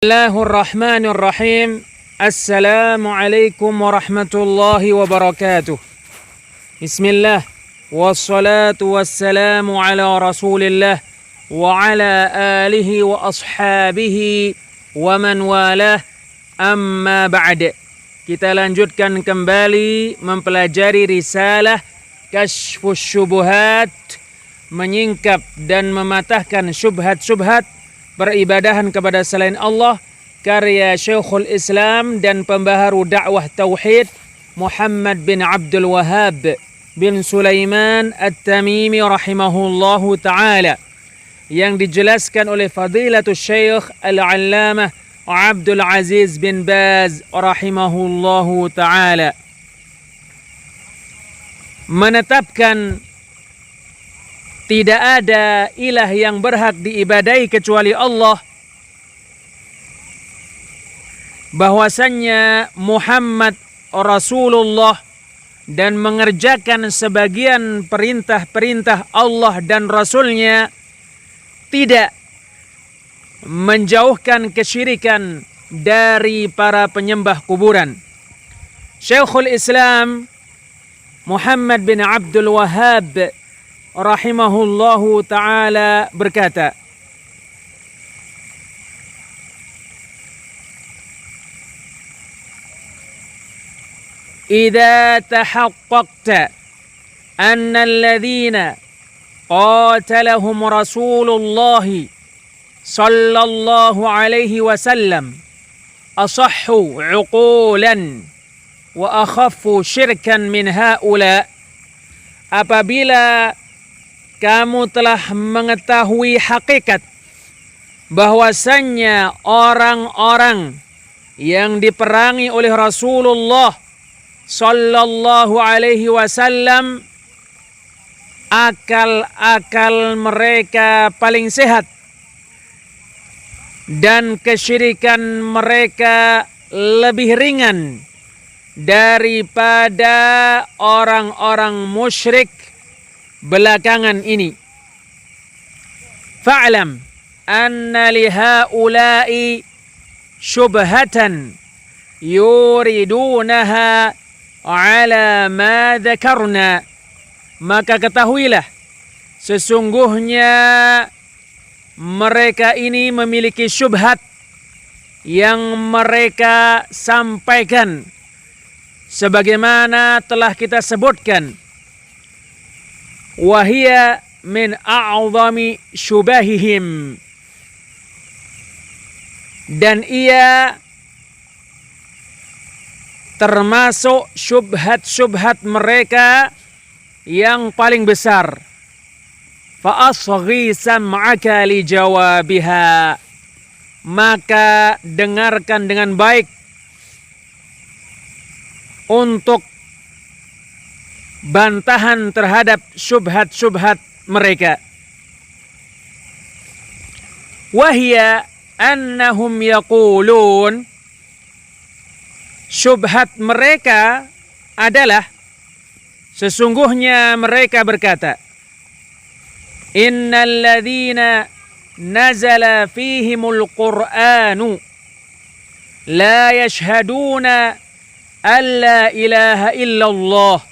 Bismillahirrahmanirrahim. Assalamualaikum warahmatullahi wabarakatuh. Bismillah. Wassalatu wassalamu ala rasulillah wa ala alihi wa ashabihi wa man walah. Amma ba'd. Kita lanjutkan kembali mempelajari risalah Kashfus Syubuhat, menyingkap dan mematahkan syubhat-syubhat peribadahan kepada selain Allah, karya Syekhul Islam dan pembaharu dakwah tauhid Muhammad bin Abdul Wahhab bin Sulaiman At-Tamimi rahimahullahu ta'ala, yang dijelaskan oleh Fadilatul Syekh Al-Allamah Abdul Aziz bin Baz rahimahullahu ta'ala, menetapkan tidak ada ilah yang berhak diibadahi kecuali Allah, bahwasannya Muhammad Rasulullah dan mengerjakan sebagian perintah-perintah Allah dan Rasulnya, tidak menjauhkan kesyirikan dari para penyembah kuburan. Syekhul Islam Muhammad bin Abdul Wahhab rahimahullahu ta'ala berkata, "Idza tahaqqaqta anna alladhina qatalahum Rasulullah sallallahu alaihi wasallam asahhu 'uqulan wa akhaffu syirkan min haula." Apabila kamu telah mengetahui hakikat bahwasannya orang-orang yang diperangi oleh Rasulullah sallallahu alaihi wasallam, akal-akal mereka paling sehat dan kesyirikan mereka lebih ringan daripada orang-orang musyrik belakangan ini. Fa'lam anna lihaula'i syubhatan yuridunaha ala ma dzakarna. Maka ketahuilah, sesungguhnya mereka ini memiliki syubhat yang mereka sampaikan sebagaimana telah kita sebutkan. Wahia min a'zami syubahihim, dan ia termasuk syubhat-syubhat mereka yang paling besar. Fa asghi sam'aka li jawabiha, maka dengarkan dengan baik untuk bantahan terhadap syubhat-syubhat mereka. Wahia annahum yaqulun, syubhat mereka adalah sesungguhnya mereka berkata, innal ladzina nazala fihimul qur'anu la yashhaduna alla ilaha illallah.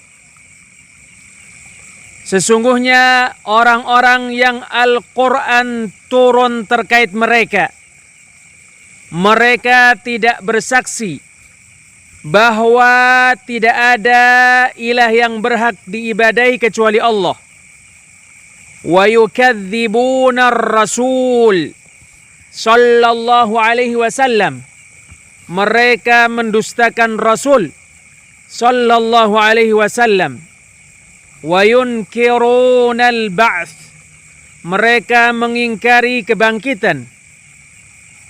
Sesungguhnya orang-orang yang Al-Quran turun terkait mereka, mereka tidak bersaksi bahwa tidak ada ilah yang berhak diibadahi kecuali Allah. Wa yukadzibuna ar-rasul sallallahu alaihi wasallam, mereka mendustakan Rasul sallallahu alaihi wasallam. Wa yunkiruna al-ba'ts, mereka mengingkari kebangkitan.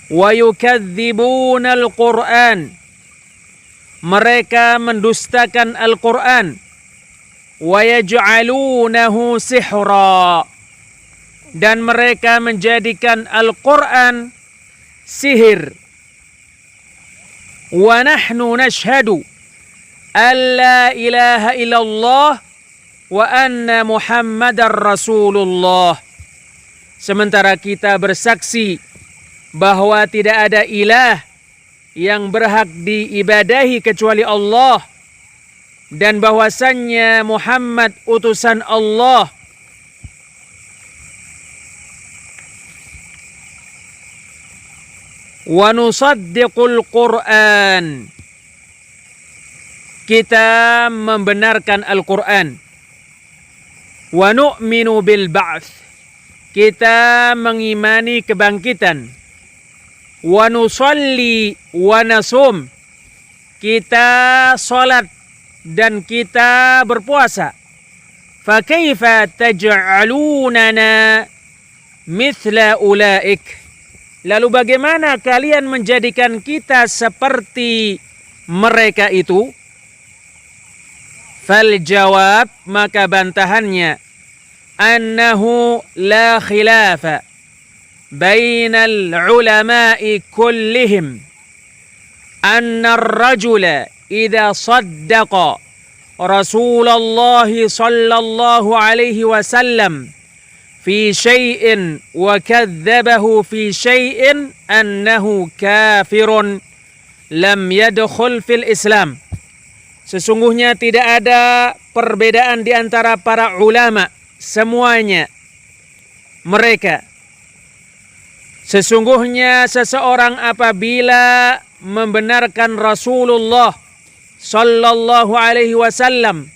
Wa yukadzibuna al-Qur'an, mereka mendustakan Al-Quran. Wa yaj'alunahu sihra, dan mereka menjadikan Al-Quran sihir. Wa nahnu nashhadu an la ilaha illallah wa anna Muhammadar Rasulullah. Sementara kita bersaksi bahwa tidak ada ilah yang berhak diibadahi kecuali Allah, dan bahwasannya Muhammad utusan Allah. Wa nusaddiqul Qur'an, kita membenarkan Al-Quran. Wa nu'minu bil ba'ts, kita mengimani kebangkitan. Wa nusalli wa nasum, kita salat dan kita berpuasa. Fa kaifa taj'alunana mithla ulaik, lalu bagaimana kalian menjadikan kita seperti mereka itu? Fal jawab, maka bantahannya, annahu la khilafa bainal ulama'i kullihim anna ar-rajula idza saddaqa Rasulullah sallallahu alaihi wasallam fi syai'in wa kadzabahu fi syai'in annahu kafirun lam yadkhul fil Islam. Sesungguhnya tidak ada perbedaan di antara para ulama, semuanya mereka. Sesungguhnya seseorang apabila membenarkan Rasulullah sallallahu alaihi wasallam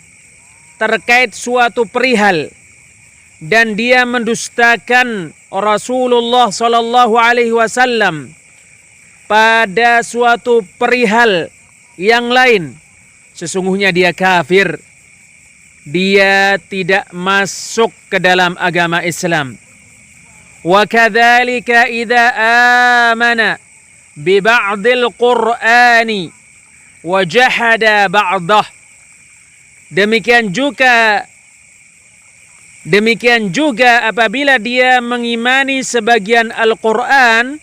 terkait suatu perihal dan dia mendustakan Rasulullah sallallahu alaihi wasallam pada suatu perihal yang lain, sesungguhnya dia kafir. Dia tidak masuk ke dalam agama Islam. Wa kadzalika idza amana bi ba'dil Qur'ani wa jahada ba'dah. Demikian juga apabila dia mengimani sebagian Al-Qur'an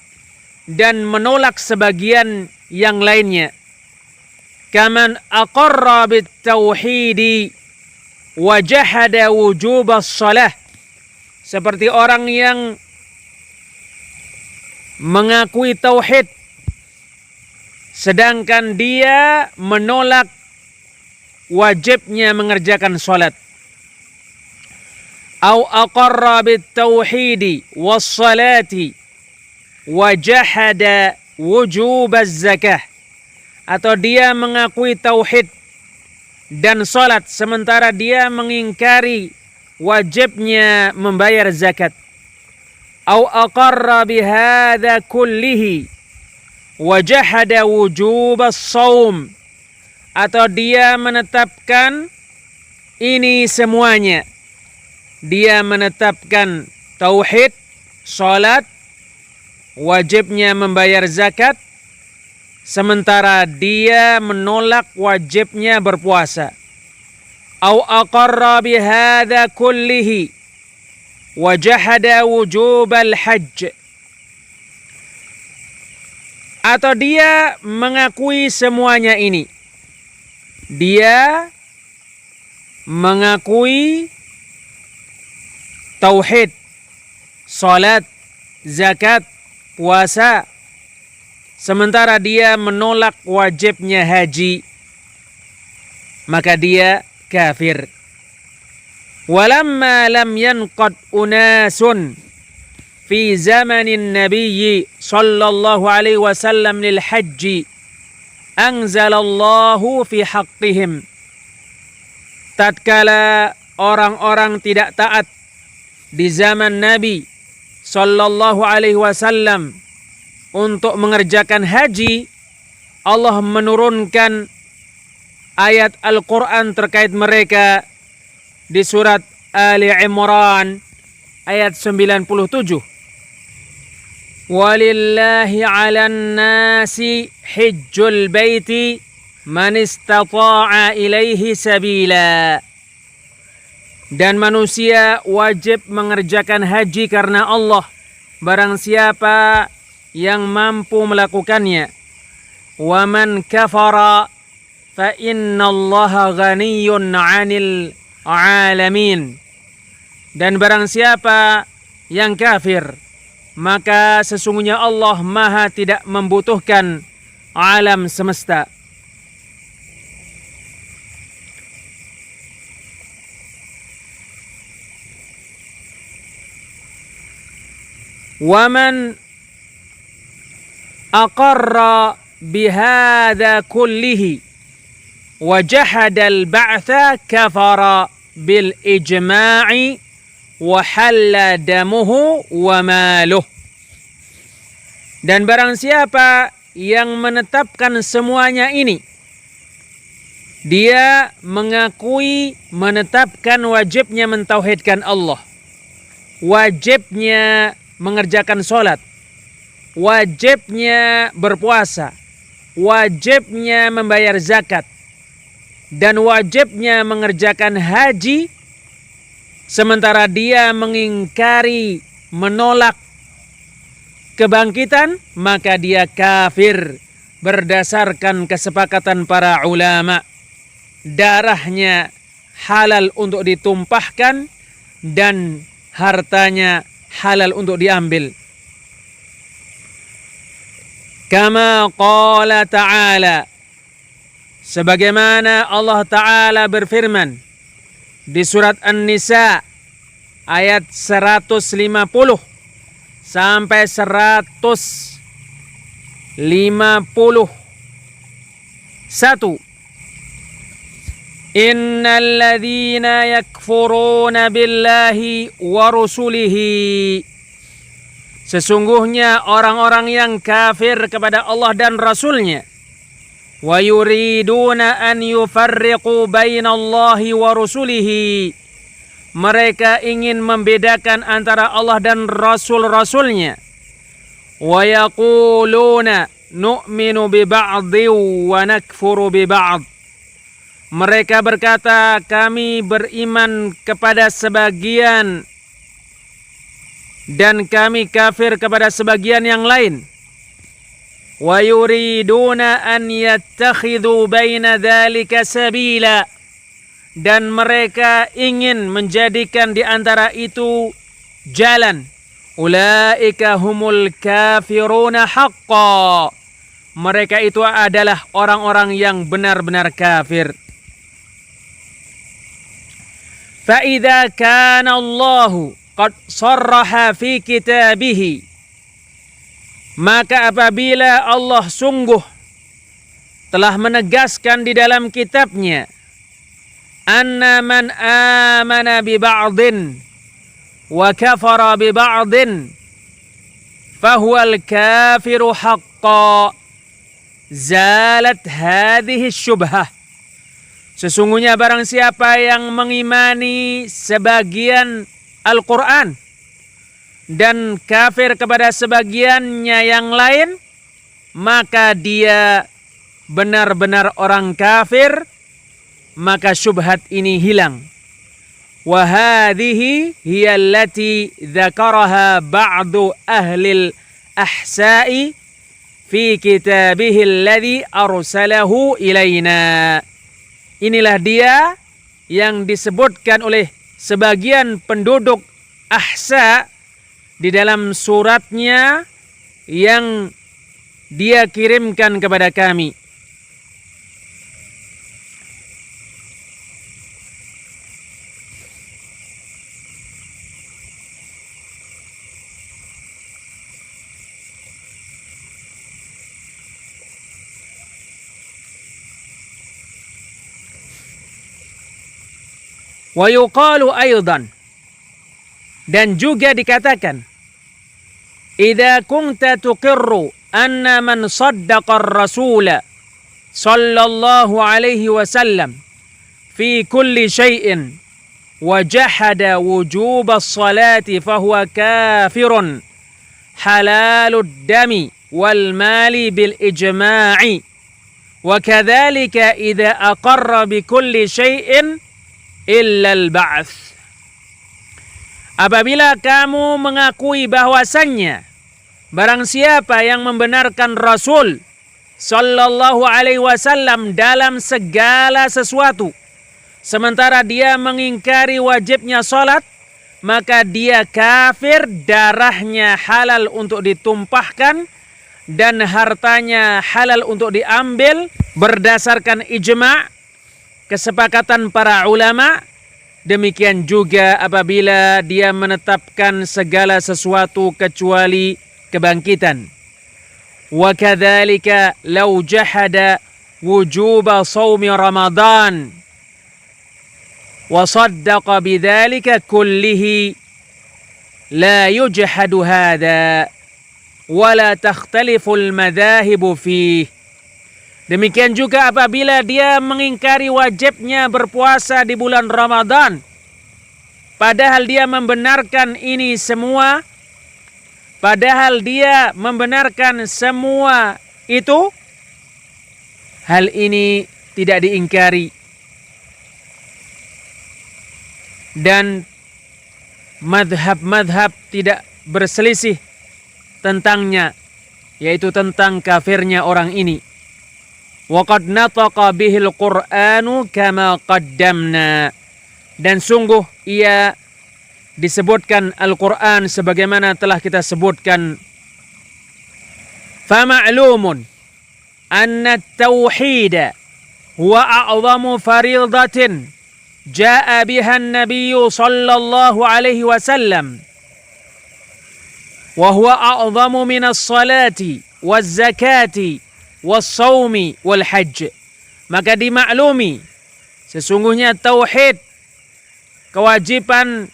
dan menolak sebagian yang lainnya. Kaman aqarra bit tauhidi wa jahada wujubas shalah, seperti orang yang mengakui tauhid sedangkan dia menolak wajibnya mengerjakan salat. Au aqarra bit tauhidi was salati wa jahada wujubaz zakah, atau dia mengakui tauhid dan salat sementara dia mengingkari wajibnya membayar zakat. Au aqarra bihadza kullihi wa jahada wujubas shaum, atau dia menetapkan ini semuanya. Dia menetapkan tauhid, salat, wajibnya membayar zakat, sementara dia menolak wajibnya berpuasa. Au aqarra bihadza kullihi wa jahada wujubal hajj, atau dia mengakui semuanya ini. Dia mengakui tauhid, salat, zakat, puasa, sementara dia menolak wajibnya haji, maka dia kafir. Walamma lam yanqad unasun fi zamanin nabiyyi sallallahu alaihi wasallam lil hajji anzalallahu fi haqqihim. Tatkala orang-orang tidak taat di zaman Nabi sallallahu alaihi wasallam untuk mengerjakan haji, Allah menurunkan ayat Al-Quran terkait mereka di surat Ali Imran ayat 97. Walillahi 'alan nasi hijjul baiti man istata'a ilaihi sabila. Dan manusia wajib mengerjakan haji karena Allah, barang siapa yang mampu melakukannya. Wa man kafara fa innallaha ghaniyyun 'anil 'alamin. Dan barang siapa yang kafir, maka sesungguhnya Allah Maha tidak membutuhkan alam semesta. Waman aqarra bihadza kullihi wa jahada al-ba'tsa kafara bil ijma'i wa halla damuhu wa maluh. Dan barang siapa yang menetapkan semuanya ini, dia mengakui menetapkan wajibnya mentauhidkan Allah, wajibnya mengerjakan sholat, wajibnya berpuasa, wajibnya membayar zakat, dan wajibnya mengerjakan haji, sementara dia mengingkari, menolak kebangkitan, maka dia kafir berdasarkan kesepakatan para ulama. Darahnya halal untuk ditumpahkan dan hartanya halal untuk diambil. Kama qala ta'ala, sebagaimana Allah Ta'ala berfirman di surat An-Nisa ayat 150 sampai 151. Innal ladzina yakfuruna billahi wa rusulihi, sesungguhnya orang-orang yang kafir kepada Allah dan Rasulnya, wa yuriduna an yufarriqu bainallahi wa rusulihi, mereka ingin membedakan antara Allah dan Rasul-Rasulnya, wa yaquluna nu'minu bi ba'dhi wa nakfuru bi ba'd, mereka berkata kami beriman kepada sebagian dan kami kafir kepada sebagian yang lain. Wa yuriduna an yattakhidhu baina dzalika sabila, dan mereka ingin menjadikan di antara itu jalan. Ulaika humul kafiruna haqqan, mereka itu adalah orang-orang yang benar-benar kafir. Fa idza kana Allahu qad sarraha fi kitabihi, maka apabila Allah sungguh telah menegaskan di dalam kitabnya, anna man amana bi ba'din wa kafara bi ba'din fahuwal kafiru haqqan, zalat hadhihi syubhah, sesungguhnya barang siapa yang mengimani sebagian Al-Quran dan kafir kepada sebagiannya yang lain, maka dia benar-benar orang kafir, maka syubhat ini hilang. Wa hadhihi hiya allati dzakaraha ba'du ahlil ahsa'i fi kitabihi alladhi arsalahu ilaina. Inilah dia yang disebutkan oleh sebagian penduduk Ahsa di dalam suratnya yang dia kirimkan kepada kami. Wa yuqalu aydan, dan juga dikatakan, idza kunta tuqirru anna man saddaqa ar-rasula sallallahu alaihi wasallam fi kulli syai'in wa jahada wujub as-salati fahuwa kafirun halalud dami wal mali bil ijma'i, wa kadzalika idza aqarra bi kulli syai'in illal ba'ats. Apabila kamu mengakui bahwasannya barang siapa yang membenarkan Rasul sallallahu alaihi wasallam dalam segala sesuatu, sementara dia mengingkari wajibnya salat, maka dia kafir, darahnya halal untuk ditumpahkan dan hartanya halal untuk diambil berdasarkan ijma', kesepakatan para ulama. Demikian juga apabila dia menetapkan segala sesuatu kecuali kebangkitan. Wa kadzalika law jahada wujuba shaumi Ramadan wa saddaqa bidzalika kullihi la yujhadu hadha wa la takhtalifu al-madhahibu fihi. Demikian juga apabila dia mengingkari wajibnya berpuasa di bulan Ramadan, padahal dia membenarkan ini semua, padahal dia membenarkan semua itu, hal ini tidak diingkari. Dan madhab-madhab tidak berselisih tentangnya, yaitu tentang kafirnya orang ini. Waqad nataqa bihil Qur'anu kama qaddamna. Dan sungguh ia disebutkan Al-Quran sebagaimana telah kita sebutkan. Fama'lumun anna at-tauhid huwa a'zamu faridatin jaa biha an-nabiy sallallahu alaihi wasallam wa huwa a'zamu min as-salati waz-zakati was-shaumi wal-hajj. Maka dimaklumi sesungguhnya tauhid, kewajiban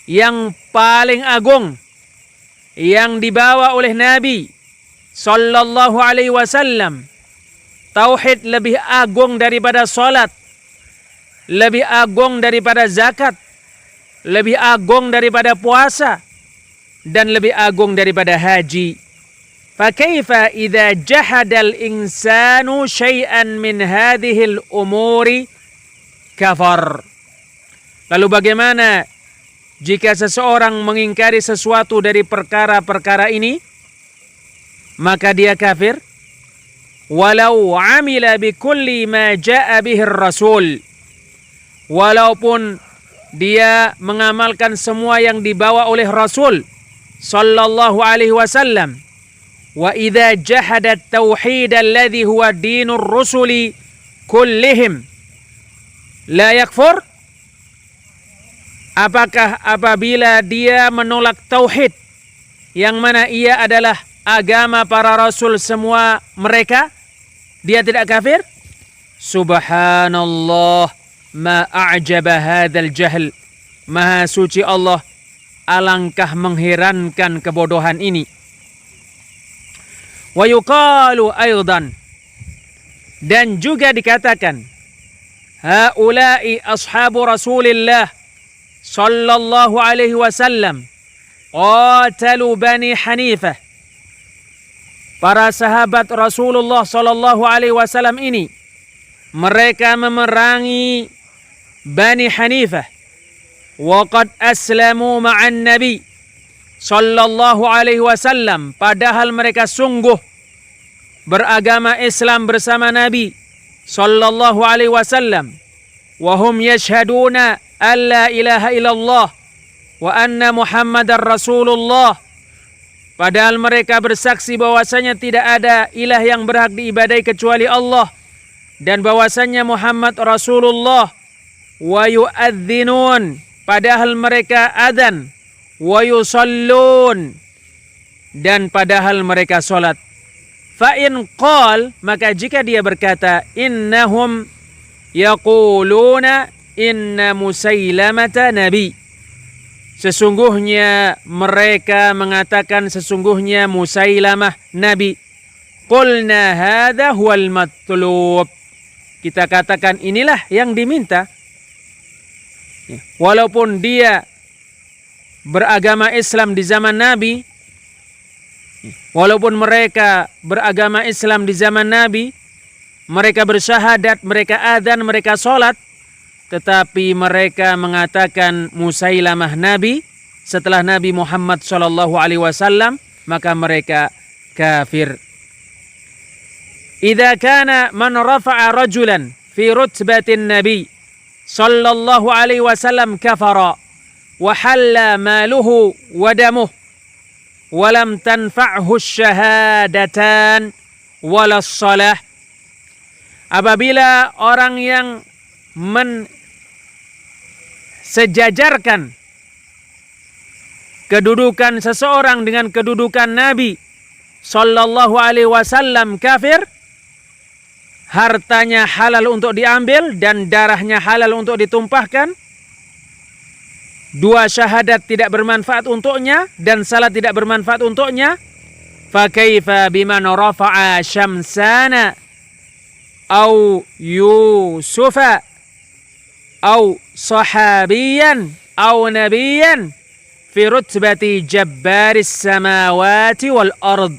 yang paling agung yang dibawa oleh Nabi sallallahu alaihi wasallam. Tauhid lebih agung daripada salat, lebih agung daripada zakat, lebih agung daripada puasa, dan lebih agung daripada haji. Fakaifa idza jahadal insanu syai'an min hadhil umuri kafar. Lalu bagaimana jika seseorang mengingkari sesuatu dari perkara-perkara ini, maka dia kafir. Walau amila bikulli ma jaa bihir rasul. Walaupun dia mengamalkan semua yang dibawa oleh Rasul sallallahu alaihi wasallam. Wa idza jahada at-tauhid alladhi huwa dinur rusuli kullihim la yakfur. Apakah apabila dia menolak tauhid yang mana ia adalah agama para rasul semua mereka, dia tidak kafir? Subhanallah, ma a'jaba hadzal jahl. Maha suci Allah, alangkah mengherankan kebodohan ini. Wa yuqalu aidan, dan juga dikatakan, haula'i ashabu Rasulillah sallallahu alaihi wasallam qatalu Bani Hanifah. Para sahabat Rasulullah sallallahu alaihi wasallam ini, mereka memerangi Bani Hanifah. Wa qad aslamu ma'an Nabi sallallahu alaihi wasallam, padahal mereka sungguh beragama Islam bersama Nabi sallallahu alaihi wasallam. Wa hum yashhaduna alla ilaha illallah wa anna Muhammadar Rasulullah. Padahal mereka bersaksi bahwasanya tidak ada ilah yang berhak diibadai kecuali Allah dan bahwasanya Muhammad Rasulullah. Wa yu'adzinun, padahal mereka adzan. Wa yusallun, dan padahal mereka salat. Fa in qal, maka jika dia berkata, innahum yaquluna inna Musailamata nabi, sesungguhnya mereka mengatakan sesungguhnya Musailamah nabi. Qulna hadza huwal matlub, kita katakan inilah yang diminta. Walaupun dia beragama Islam di zaman Nabi, walaupun mereka beragama Islam di zaman Nabi, mereka bersyahadat, mereka adzan, mereka salat, tetapi mereka mengatakan Musailamah nabi setelah Nabi Muhammad sallallahu alaihi wasallam, maka mereka kafir. Idza kana man rafa'a rajulan fi rutbatin nabi sallallahu alaihi wasallam kafara, wa halla maluhu wa damuh wa lam tanfa'hu syahadatan wala shalah. Apabila orang yang mensejajarkan kedudukan seseorang dengan kedudukan Nabi sallallahu alaihi wasallam kafir, hartanya halal untuk diambil dan darahnya halal untuk ditumpahkan, dua syahadat tidak bermanfaat untuknya dan salat tidak bermanfaat untuknya, fa kaifa biman rafa'a syamsana au yusufa au sahabiyan au nabiyan fi rutbati jabbaris samawati wal ard.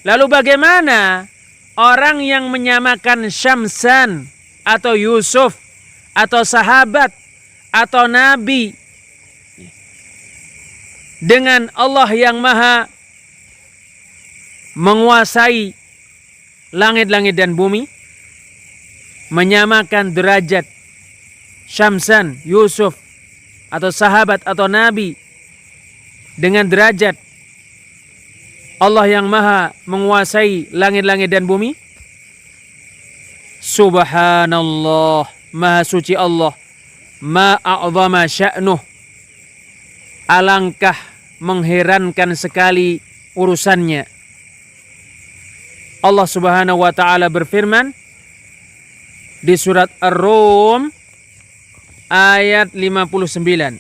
Lalu bagaimana orang yang menyamakan Syamsan atau Yusuf atau sahabat atau nabi dengan Allah yang maha menguasai langit-langit dan bumi, menyamakan derajat Syamsan, Yusuf atau sahabat atau nabi dengan derajat Allah yang maha menguasai langit-langit dan bumi? Subhanallah, maha suci Allah, ma a'zama sya'nuh. Alangkah mengherankan sekali urusannya. Allah Subhanahu wa taala berfirman di surat Ar-Rum ayat 59.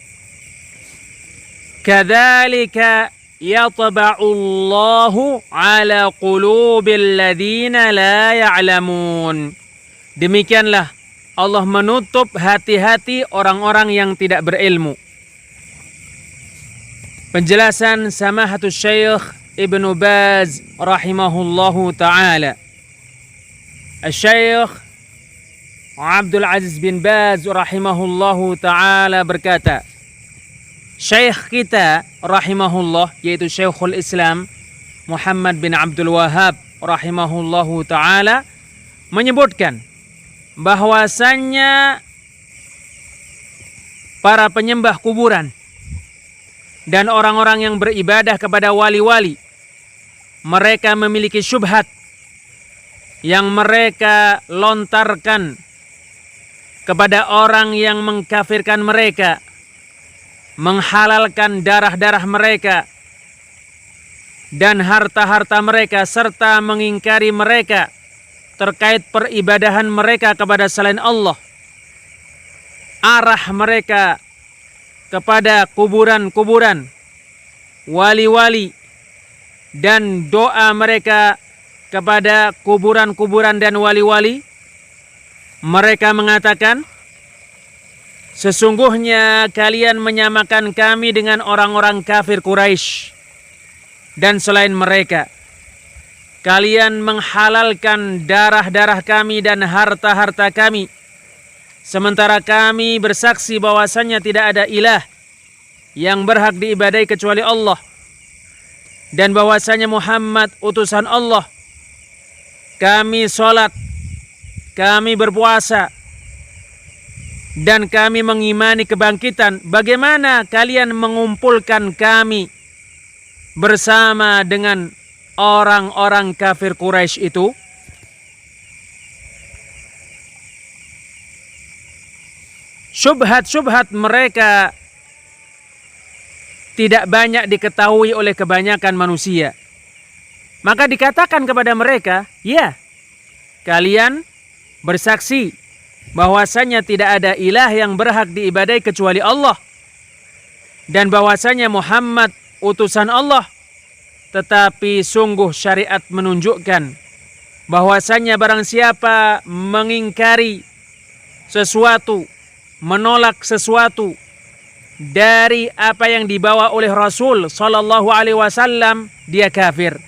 Kadzalika yatba'ullahu ala qulubil ladzina la ya'lamun. Demikianlah Allah menutup hati-hati orang-orang yang tidak berilmu. Penjelasan Samahatus Syekh Ibnu Baz rahimahullahu ta'ala. Syekh Abdul Aziz bin Baz rahimahullahu ta'ala berkata, Syekh kita rahimahullah, yaitu Syekhul Islam Muhammad bin Abdul Wahhab rahimahullahu ta'ala, menyebutkan bahwasannya para penyembah kuburan dan orang-orang yang beribadah kepada wali-wali, mereka memiliki syubhat yang mereka lontarkan kepada orang yang mengkafirkan mereka, menghalalkan darah-darah mereka dan harta-harta mereka, serta mengingkari mereka terkait peribadahan mereka kepada selain Allah. Arah mereka kepada kuburan-kuburan, wali-wali, dan doa mereka kepada kuburan-kuburan dan wali-wali. Mereka mengatakan, sesungguhnya kalian menyamakan kami dengan orang-orang kafir Quraisy dan selain mereka. Kalian menghalalkan darah-darah kami dan harta-harta kami, sementara kami bersaksi bahwasannya tidak ada ilah yang berhak diibadai kecuali Allah, dan bahwasanya Muhammad utusan Allah. Kami sholat, kami berpuasa, dan kami mengimani kebangkitan. Bagaimana kalian mengumpulkan kami bersama dengan orang-orang kafir Quraisy itu? Syubhat-syubhat mereka tidak banyak diketahui oleh kebanyakan manusia. Maka dikatakan kepada mereka, ya, kalian bersaksi bahwasanya tidak ada ilah yang berhak diibadai kecuali Allah, dan bahwasanya Muhammad utusan Allah. Tetapi sungguh syariat menunjukkan bahwasanya barang siapa mengingkari sesuatu, menolak sesuatu dari apa yang dibawa oleh Rasul sallallahu alaihi wasallam, dia kafir.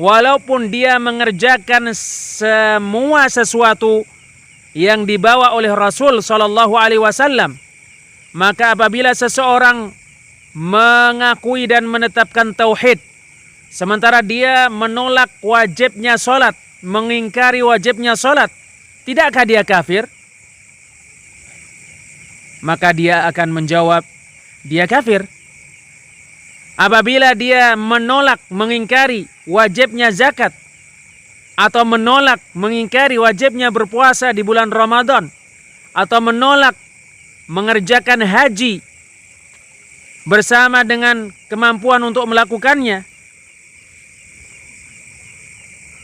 Walaupun dia mengerjakan semua sesuatu yang dibawa oleh Rasul sallallahu alaihi wasallam. Maka apabila seseorang mengakui dan menetapkan tauhid, sementara dia menolak wajibnya sholat, mengingkari wajibnya sholat, tidakkah dia kafir? Maka dia akan menjawab, dia kafir. Apabila dia menolak, mengingkari wajibnya zakat, atau menolak, mengingkari wajibnya berpuasa di bulan Ramadan, atau menolak mengerjakan haji bersama dengan kemampuan untuk melakukannya,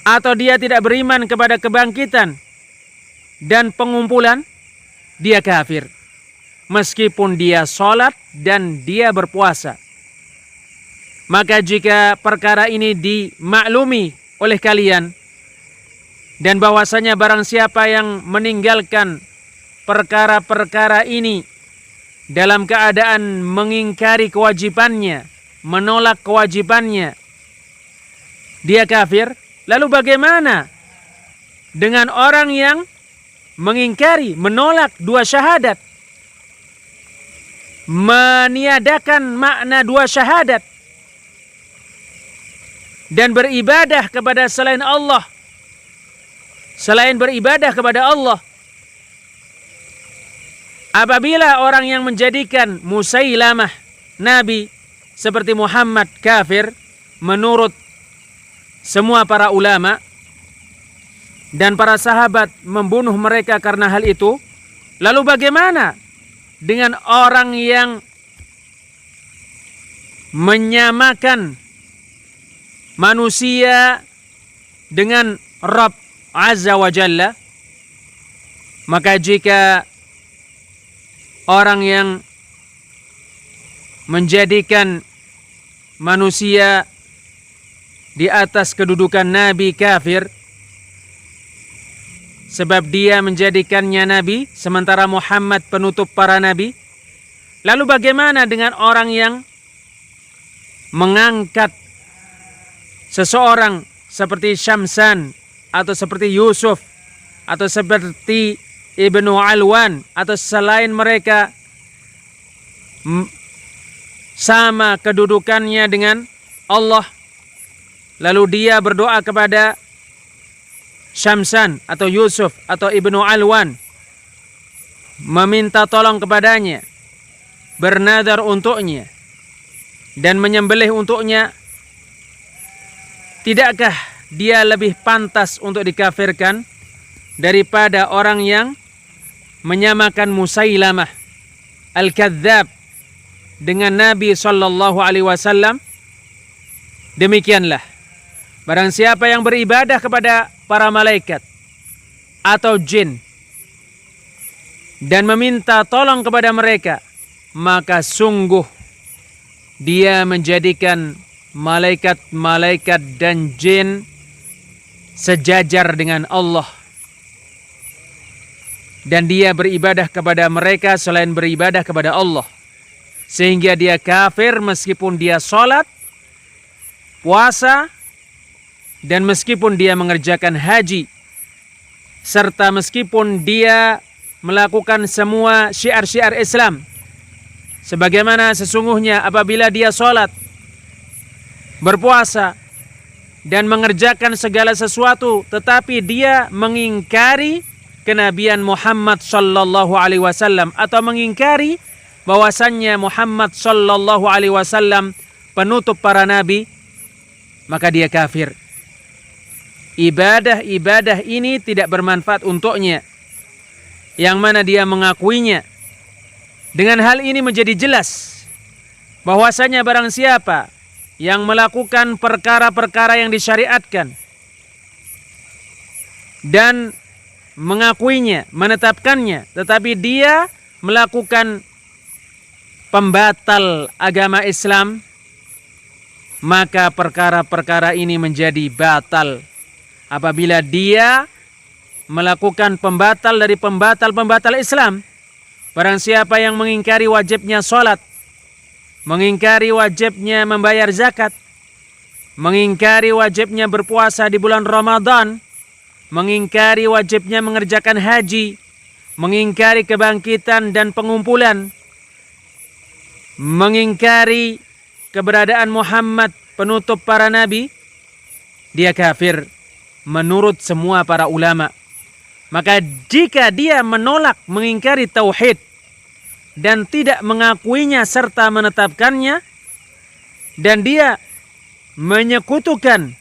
atau dia tidak beriman kepada kebangkitan dan pengumpulan, dia kafir. Meskipun dia sholat dan dia berpuasa. Maka jika perkara ini dimaklumi oleh kalian, dan bahwasanya barang siapa yang meninggalkan perkara-perkara ini dalam keadaan mengingkari kewajibannya, menolak kewajibannya, dia kafir. Lalu bagaimana dengan orang yang mengingkari, menolak dua syahadat, meniadakan makna dua syahadat, dan beribadah kepada selain Allah, selain beribadah kepada Allah? Apabila orang yang menjadikan Musailamah nabi seperti Muhammad kafir menurut semua para ulama, dan para sahabat membunuh mereka karena hal itu, lalu bagaimana dengan orang yang menyamakan manusia dengan Rabb Azza wa Jalla? Maka jika orang yang menjadikan manusia di atas kedudukan nabi kafir, sebab dia menjadikannya nabi sementara Muhammad penutup para nabi, lalu bagaimana dengan orang yang mengangkat seseorang seperti Syamsan, atau seperti Yusuf, atau seperti Ibnu Alwan, atau selain mereka, sama kedudukannya dengan Allah, lalu dia berdoa kepada Syamsan atau Yusuf atau Ibnu Alwan, meminta tolong kepadanya, bernadar untuknya, dan menyembelih untuknya? Tidakkah dia lebih pantas untuk dikafirkan daripada orang yang menyamakan Musailamah Al-Kadzdzab dengan Nabi sallallahu alaihi wasallam? Demikianlah, barang siapa yang beribadah kepada para malaikat atau jin dan meminta tolong kepada mereka, maka sungguh dia menjadikan malaikat-malaikat dan jin sejajar dengan Allah, dan dia beribadah kepada mereka selain beribadah kepada Allah, sehingga dia kafir meskipun dia sholat, puasa, dan meskipun dia mengerjakan haji, serta meskipun dia melakukan semua syiar-syiar Islam. Sebagaimana sesungguhnya apabila dia sholat, berpuasa, dan mengerjakan segala sesuatu, tetapi dia mengingkari kenabian Muhammad sallallahu alaihi wasallam, atau mengingkari bahwasannya Muhammad sallallahu alaihi wasallam penutup para nabi, maka dia kafir. Ibadah-ibadah ini tidak bermanfaat untuknya, yang mana dia mengakuinya. Dengan hal ini menjadi jelas bahwasanya barang siapa yang melakukan perkara-perkara yang disyariatkan dan mengakuinya, menetapkannya, tetapi dia melakukan pembatal agama Islam, maka perkara-perkara ini menjadi batal. Apabila dia melakukan pembatal dari pembatal-pembatal Islam, barang siapa yang mengingkari wajibnya sholat, mengingkari wajibnya membayar zakat, mengingkari wajibnya berpuasa di bulan Ramadan, mengingkari wajibnya mengerjakan haji, mengingkari kebangkitan dan pengumpulan, mengingkari keberadaan Muhammad penutup para nabi, dia kafir menurut semua para ulama. Maka jika dia menolak, mengingkari tauhid, dan tidak mengakuinya serta menetapkannya, dan dia menyekutukan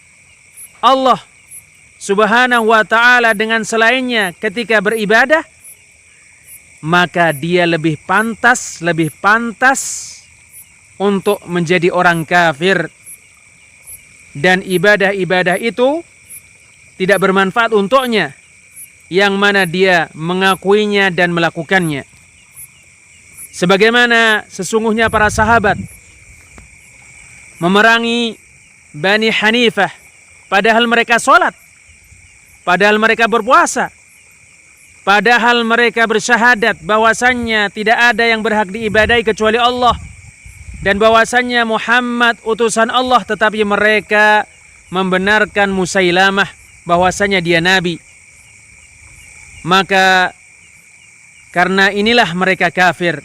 Allah Subhanahu wa ta'ala dengan selainnya ketika beribadah, maka dia lebih pantas untuk menjadi orang kafir. Dan ibadah-ibadah itu tidak bermanfaat untuknya, yang mana dia mengakuinya dan melakukannya. Sebagaimana sesungguhnya para sahabat memerangi Bani Hanifah, padahal mereka sholat, padahal mereka berpuasa, padahal mereka bersyahadat bahwasannya tidak ada yang berhak diibadahi kecuali Allah, dan bahwasannya Muhammad utusan Allah, tetapi mereka membenarkan Musailamah bahwasannya dia nabi. Maka karena inilah mereka kafir.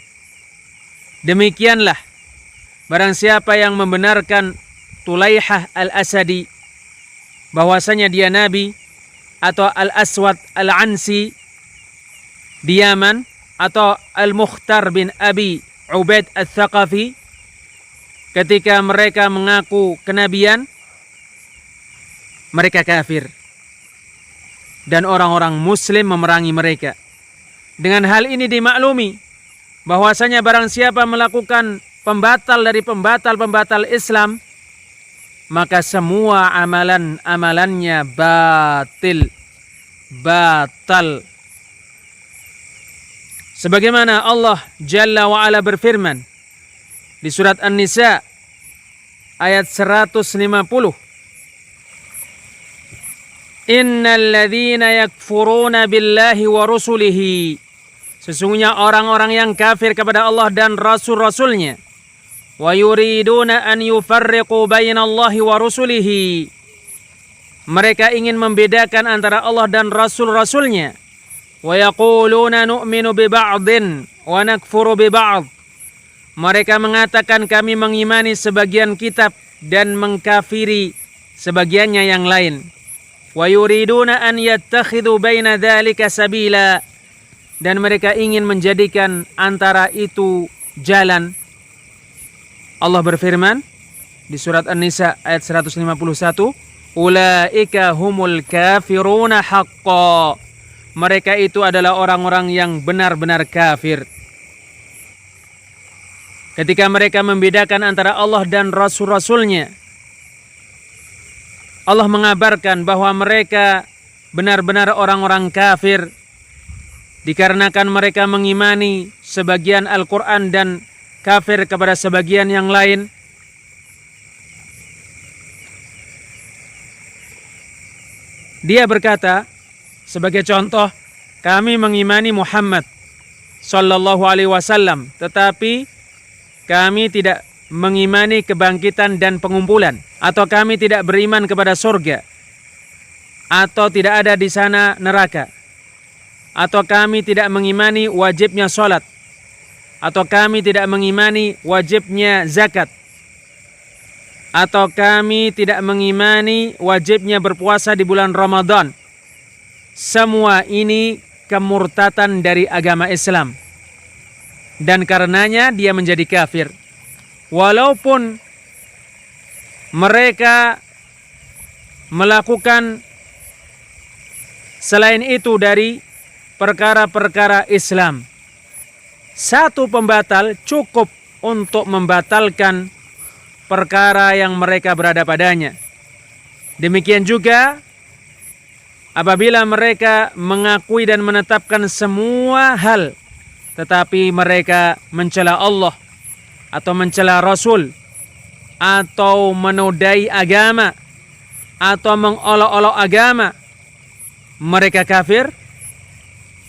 Demikianlah barang siapa yang membenarkan Tulaihah al-Asadi bahwasanya dia nabi, atau Al-Aswad al-Ansi di Yaman, atau Al-Mukhtar bin Abi Ubaid al-Thaqafi, ketika mereka mengaku kenabian, mereka kafir. Dan orang-orang muslim memerangi mereka. Dengan hal ini dimaklumi bahwasanya barang siapa melakukan pembatal dari pembatal-pembatal Islam, maka semua amalan-amalannya batal. Sebagaimana Allah Jalla wa Ala berfirman di surat An-Nisa ayat 150, Innal ladzina yakfuruna billahi wa rusulihi, sesungguhnya orang-orang yang kafir kepada Allah dan rasul-rasulnya, wa yuriduna an yufarriqu bainallahi wa rusulihi, mereka ingin membedakan antara Allah dan rasul-rasulnya, wa yaquluna nu'minu bi ba'din wa nakfuru bi ba'd, mereka mengatakan kami mengimani sebagian kitab dan mengkafiri sebagiannya yang lain. Wa yuriduna an yattakhidhu baina dzalika sabila, dan mereka ingin menjadikan antara itu jalan. Allah berfirman di surat An-Nisa ayat 151, Ulaika humul kafiruna haqqan, mereka itu adalah orang-orang yang benar-benar kafir. Ketika mereka membedakan antara Allah dan Rasul-Rasulnya, Allah mengabarkan bahwa mereka benar-benar orang-orang kafir, dikarenakan mereka mengimani sebagian Al-Quran dan kafir kepada sebagian yang lain. Dia berkata, sebagai contoh, kami mengimani Muhammad sallallahu alaihi wasallam, tetapi kami tidak mengimani kebangkitan dan pengumpulan, atau kami tidak beriman kepada surga, atau tidak ada di sana neraka, atau kami tidak mengimani wajibnya sholat, atau kami tidak mengimani wajibnya zakat, atau kami tidak mengimani wajibnya berpuasa di bulan Ramadan. Semua ini kemurtatan dari agama Islam, dan karenanya dia menjadi kafir. Walaupun mereka melakukan selain itu dari perkara-perkara Islam, satu pembatal cukup untuk membatalkan perkara yang mereka berada padanya. Demikian juga apabila mereka mengakui dan menetapkan semua hal, tetapi mereka mencela Allah atau mencela Rasul, atau menodai agama, atau mengolok-olok agama, mereka kafir,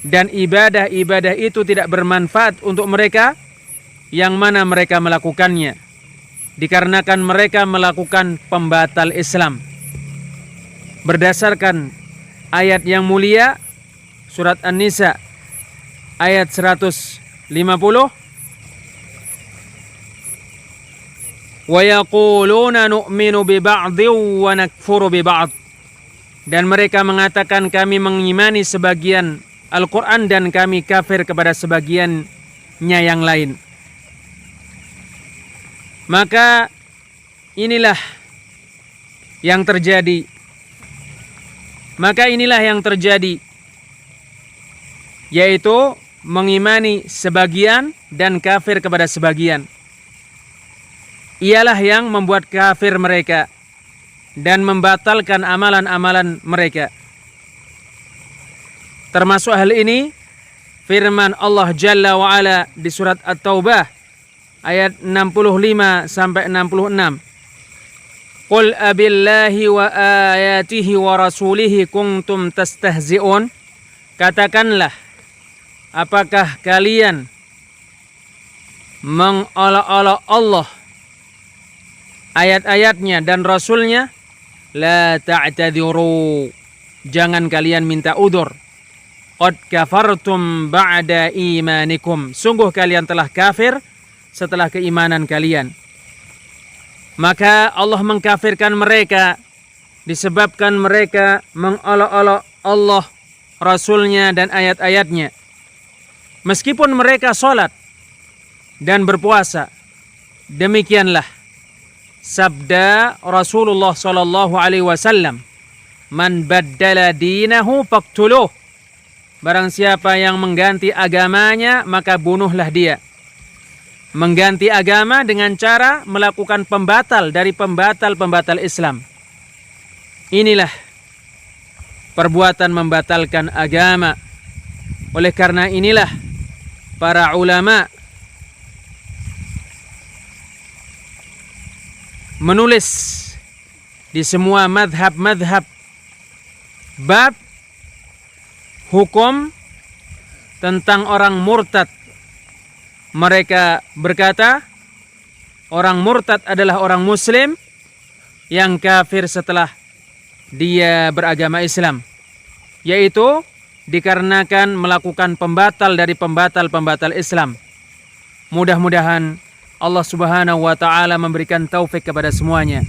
dan ibadah-ibadah itu tidak bermanfaat untuk mereka yang mana mereka melakukannya, dikarenakan mereka melakukan pembatal Islam. Berdasarkan ayat yang mulia surat An-Nisa ayat 150, wa yaquluna nu'minu bi ba'din wa nakfuru bi ba'd, dan mereka mengatakan kami mengimani sebagian Al-Quran dan kami kafir kepada sebagiannya yang lain. Maka inilah yang terjadi. Yaitu mengimani sebagian dan kafir kepada sebagian. Ialah yang membuat kafir mereka dan membatalkan amalan-amalan mereka. Termasuk hal ini firman Allah Jalla wa Ala di surat At-Taubah ayat 65 sampai 66. Qul abillahi wa ayatihi wa rasulihi kuntum tastahzi'un. Katakanlah, apakah kalian mengolok-olok Allah, ayat-ayatnya dan Rasulnya? La ta'tadiru, jangan kalian minta udur. Qad kafartum ba'da imanikum, sungguh kalian telah kafir setelah keimanan kalian. Maka Allah mengkafirkan mereka disebabkan mereka mengolok-olok Allah, Rasulnya dan ayat-ayatnya. Meskipun mereka sholat dan berpuasa. Demikianlah sabda Rasulullah sallallahu alaihi wasallam, man baddala dinahu faqtuluh. Barang siapa yang mengganti agamanya, maka bunuhlah dia. Mengganti agama dengan cara melakukan pembatal dari pembatal-pembatal Islam. Inilah perbuatan membatalkan agama. Oleh karena inilah para ulama menulis di semua madhab-madhab bab hukum tentang orang murtad. Mereka berkata, orang murtad adalah orang muslim yang kafir setelah dia beragama Islam, yaitu dikarenakan melakukan pembatal dari pembatal-pembatal Islam. Mudah-mudahan Allah Subhanahu wa taala memberikan taufik kepada semuanya.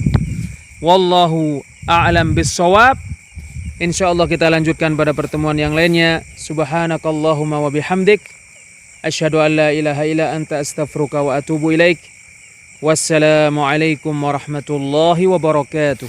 Wallahu a'lam bis-shawab. Insyaallah kita lanjutkan pada pertemuan yang lainnya. Subhanakallahumma wa bihamdik, asyhadu an la ilaha illa anta astaghfiruka wa atubu ilaik. Wassalamualaikum warahmatullahi wabarakatuh.